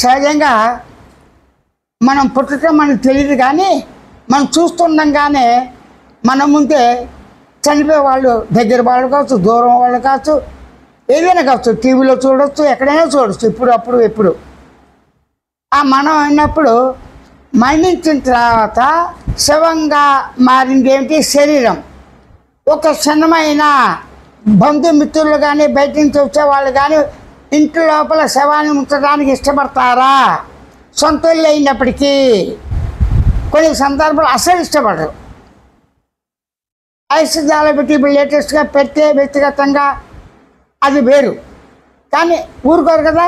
సహజంగా మనం పుట్టడం మనకు తెలియదు, కానీ మనం చూస్తుండగానే మన ముందే చనిపోయే వాళ్ళు, దగ్గర వాళ్ళు కావచ్చు, దూరం వాళ్ళు కావచ్చు, ఏదైనా కావచ్చు, టీవీలో చూడవచ్చు, ఎక్కడైనా చూడవచ్చు, ఇప్పుడు అప్పుడు ఎప్పుడు. ఆ మనం అయినప్పుడు మరణించిన తర్వాత శవంగా మారింది ఏమిటి? శరీరం. ఒక క్షణమైన బంధుమిత్రులు కానీ బయట నుంచి వచ్చేవాళ్ళు కానీ ఇంటి లోపల శవాన్ని ఉంచడానికి ఇష్టపడతారా? సొంత ఇల్లు అయినప్పటికీ కొన్ని సందర్భాలు అసలు ఇష్టపడరు. ఐశ్వర్యాలు పెట్టి ఇప్పుడు లేటెస్ట్గా పెట్టే వ్యక్తిగతంగా అది వేరు, కానీ ఊరుకోరు కదా.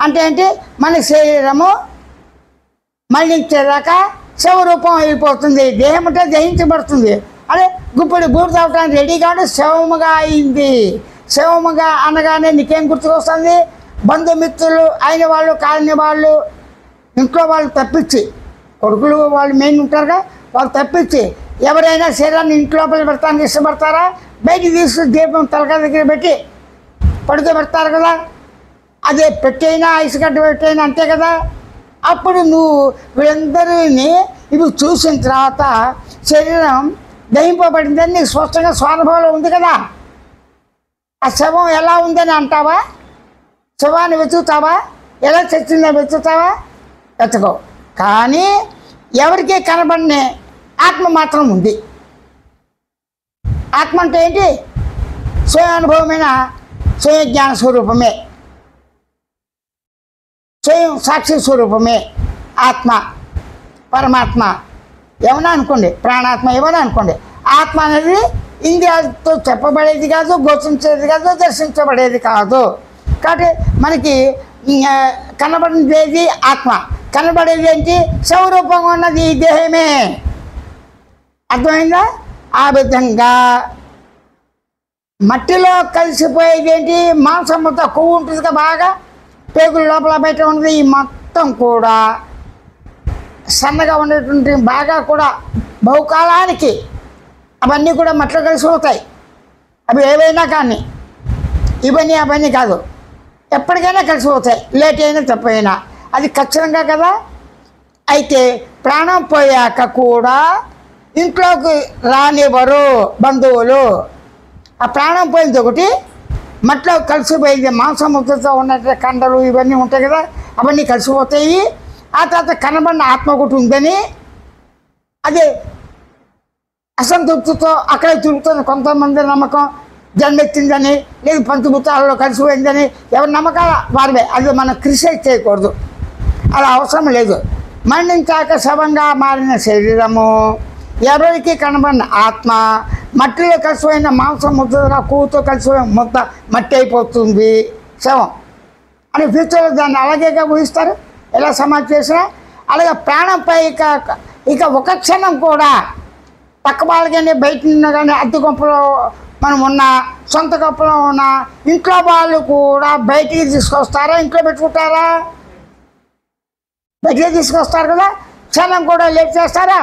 అంటే ఏంటి? మన శరీరము మరణించేదాకా శవరూపం అయిపోతుంది, దేహం అంటే దహించబడుతుంది. అదే గుప్పుడు బూడిద అవటానికి రెడీగానే శవముగా అయింది. శవముగా అనగానే నీకేం గుర్తుకొస్తుంది? బంధుమిత్రులు అయిన వాళ్ళు కాని వాళ్ళు, ఇంట్లో వాళ్ళు తప్పించి, కొడుకులు వాళ్ళు మెయిన్ ఉంటారుగా, వాళ్ళు తప్పించి ఎవరైనా శరీరాన్ని ఇంటి లోపల పెడతానికి ఇష్టపడతారా? బయటికి తీసుకుని దీపం తలకాయ దగ్గర పెట్టి పడుకోబెడతారు కదా. అదే పెట్టైనా ఐసుగడ్డ పెట్టైనా అంతే కదా. అప్పుడు నువ్వు వీళ్ళందరినీ ఇవి చూసిన తర్వాత శరీరం దహింపబడిందని నీకు స్పష్టంగా స్వానుభవంలో ఉంది కదా. ఆ శవం ఎలా ఉందని అంటావా? శవాన్ని వెతుకుతావా? ఎలా చచ్చిందో వెతుకుతావా? వెతకవు. కానీ ఎవరికీ కనబడినే ఆత్మ మాత్రం ఉంది. ఆత్మ అంటే ఏంటి? స్వయం అనుభవమైన స్వయం జ్ఞాన స్వరూపమే, స్వయం సాక్షి స్వరూపమే ఆత్మ, పరమాత్మ. ఏమన్నా అనుకోండి, ప్రాణాత్మ ఏమన్నా అనుకోండి. ఆత్మ అనేది ఇంద్రియాలతో చెప్పబడేది కాదు, గోచరించేది కాదు, దర్శించబడేది కాదు. కాబట్టి మనకి కనబడేది ఆత్మ, కనబడేది ఏంటి? స్వరూపంగా ఉన్నది ఈ దేహమే. అర్థమైందా? ఆ విధంగా మట్టిలో కలిసిపోయేది ఏంటి? మాంసం మొత్తం కొవ్వు ఉంటుందిగా, బాగా పేగుల లోపల బయట ఉన్నది. ఈ మొత్తం కూడా సన్నగా ఉండేటువంటి బాగా కూడా బహుకాలానికి అవన్నీ కూడా మట్టిలో కలిసిపోతాయి. అవి ఏవైనా కానీ, ఇవన్నీ అవన్నీ కాదు, ఎప్పటికైనా కలిసిపోతాయి, లేట్ అయినా తప్పైనా. అది ఖచ్చితంగా కదా. అయితే ప్రాణం పోయాక కూడా ఇంట్లోకి రానివ్వరు బంధువులు. ఆ ప్రాణం పోయింది ఒకటి, మట్టిలో కలిసిపోయింది, మాంసం ముద్దతో ఉన్నట్టు కండలు ఇవన్నీ ఉంటాయి కదా, అవన్నీ కలిసిపోతాయి. ఆ తర్వాత కనబడిన ఆత్మ ఒకటి ఉందని, అదే అసంతృప్తితో అక్కడే తిరుగుతుంది కొంతమంది నమ్మకం. జన్మెత్తిందని, లేదు పంచభూతాలలో కలిసిపోయిందని, ఎవరి నమ్మకాలు వారివే. అది మనం క్రిటిసైజ్ చేయకూడదు, అలా అవసరం లేదు. మరణించాక శవంగా మారిన శరీరము, ఎవరికి కనబడిన ఆత్మ, మట్టిలో కలిసిపోయిన మాంసం ముద్దగా కొవ్వుతో కలిసిపోయిన ముద్ద మట్టి అయిపోతుంది శవం అని ఫ్యూచర్లో దాన్ని అలాగేగా ఊహిస్తారు. ఎలా సమాధి చేసినా అలాగే ప్రాణంపై ఇక ఒక క్షణం కూడా పక్క వాళ్ళు కానీ బయట ఉన్న కానీ అద్దె గొప్పలో మనం ఉన్న సొంత గొప్పలో ఉన్న ఇంట్లో వాళ్ళు కూడా బయటికి తీసుకొస్తారా? ఇంట్లో పెట్టుకుంటారా? బయటికి తీసుకొస్తారు కదా. క్షణం కూడా లేట్ చేస్తారా?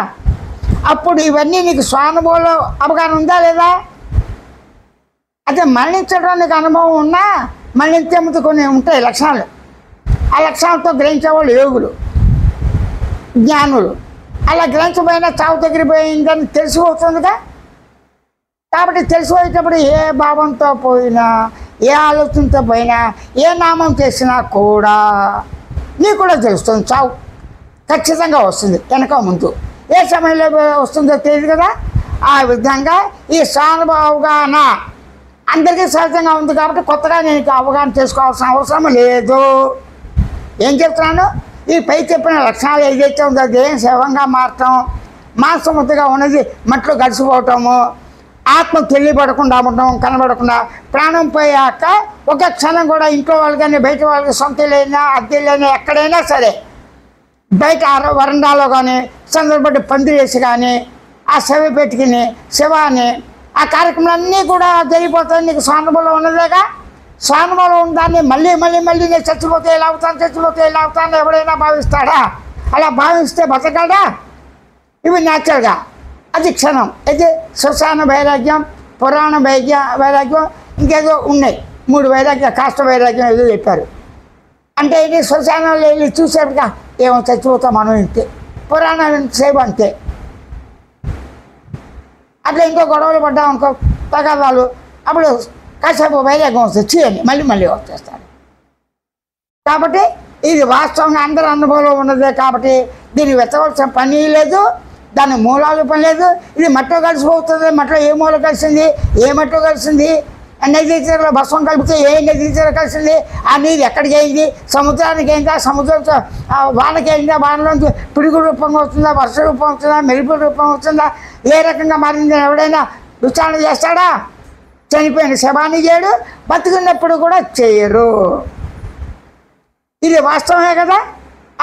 అప్పుడు ఇవన్నీ నీకు స్వానుభవంలో అవగాహన ఉందా లేదా? అయితే మరణించడానికి అనుభవం ఉన్నా మరణించే ముందు కొన్ని ఉంటాయి లక్షణాలు. ఆ లక్షణాలతో గ్రహించేవాళ్ళు యోగులు, జ్ఞానులు. అలా గ్రహించబోయినా చావు దగ్గర పోయిందని తెలిసిపోతుందిగా. కాబట్టి తెలిసిపోయేటప్పుడు ఏ భావంతో పోయినా, ఏ ఆలోచనతో పోయినా, ఏ నామం చేసినా కూడా నీకు కూడా తెలుస్తుంది. చావు ఖచ్చితంగా వస్తుంది, వెనక ముందు. ఏ సమయంలో వస్తుందో తెలియదు కదా. ఆ విధంగా ఈ స్వానుభవ అందరికీ సహజంగా ఉంది కాబట్టి కొత్తగా నేను అవగాహన చేసుకోవాల్సిన అవసరం లేదు. ఏం చెప్తున్నాను? ఈ పై చెప్పిన లక్షణాలు ఏదైతే ఉందో దేహం శవంగా మారటం, మాంసముద్దగా ఉన్నది మట్లో కలిసిపోవటము, ఆత్మ తెలియబడకుండా ఉండటం, కనబడకుండా, ప్రాణం పోయాక ఒక క్షణం కూడా ఇంట్లో వాళ్ళు కానీ బయట వాళ్ళకి సొంత ఇల్లైనా అద్దెలైనా ఎక్కడైనా సరే బయట వరండాలో కానీ సందర్భపడి పందిరేసి కానీ ఆ శవ పెట్టుకుని శవాన్ని ఆ కార్యక్రమాలన్నీ కూడా జరిగిపోతాయి. నీకు స్వానుభవం ఉన్నదేగా. స్వానుభవం ఉందాన్ని మళ్ళీ మళ్ళీ మళ్ళీ నేను చచ్చిపోతే ఇలా అవుతాను ఎవడైనా భావిస్తాడా? అలా భావిస్తే బతకడా? ఇవి న్యాచురల్గా అది క్షణం. అయితే శ్మశాన వైరాగ్యం, పురాణ వైరాగ్యం, ఇంకేదో ఉన్నాయి 3 వైరాగ్యం, కాష్ట వైరాగ్యం ఏదో చెప్పారు. అంటే ఇది శ్మశానంలో వెళ్ళి చూసేట్టుగా ఏమో చచ్చిపోతాం మనం ఇంతే, పురాణం సేపు అంతే. అట్లా ఇంకో గొడవలు పడ్డాం అనుకో తగాదాలు, అప్పుడు కాసేపు వైరాగ్యం వస్తుంది, చేయండి మళ్ళీ వచ్చేస్తారు. కాబట్టి ఇది వాస్తవంగా అందరి అనుభవంలో ఉన్నదే కాబట్టి దీన్ని వెతవలసిన పని లేదు, దాని మూలాలు పని లేదు. ఇది మట్టిలో కలిసిపోతుంది, మట్టిలో ఏ మూల కలిసింది, ఏ మట్టిలో కలిసింది, నది తీరలో భస్వం కలిపితే ఏ నది తీర కలిసింది, ఆ నీరు ఎక్కడికి అయింది, సముద్రానికి అయిందా, సముద్రం వానకి అయిందా, వానలోంచి పిడుగు రూపంగా వస్తుందా, వర్ష రూపం వస్తుందా, మెరుపు రూపం వస్తుందా, ఏ రకంగా మారింది ఎవడైనా విచారణ చేస్తాడా? చనిపోయిన శవాన్ని చేయడు, బతికున్నప్పుడు కూడా చేయరు. ఇది వాస్తవమే కదా.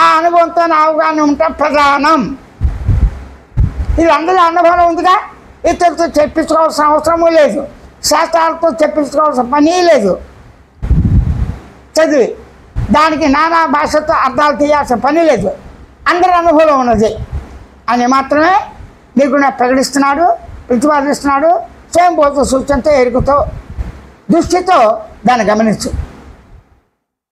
ఆ అనుభవంతో అవగాహన ఉంటే ప్రధానం. ఇది అందరి అనుభవం ఉందిగా, ఇతరులతో చెప్పించుకోవాల్సిన అవసరమూ లేదు, శాస్త్రాలతో చెప్పించుకోవాల్సిన పని లేదు. చదివి దానికి నానా భాషతో అర్థాలు తీయాల్సిన పని లేదు, అందరి అనుభవం ఉన్నది అని మాత్రమే నిర్గుణ ప్రకటిస్తున్నాడు, ప్రతిపాదిస్తున్నాడు. స్వయంభూత సూచనతో ఎరుకుతో దృష్టితో దాన్ని గమనించు.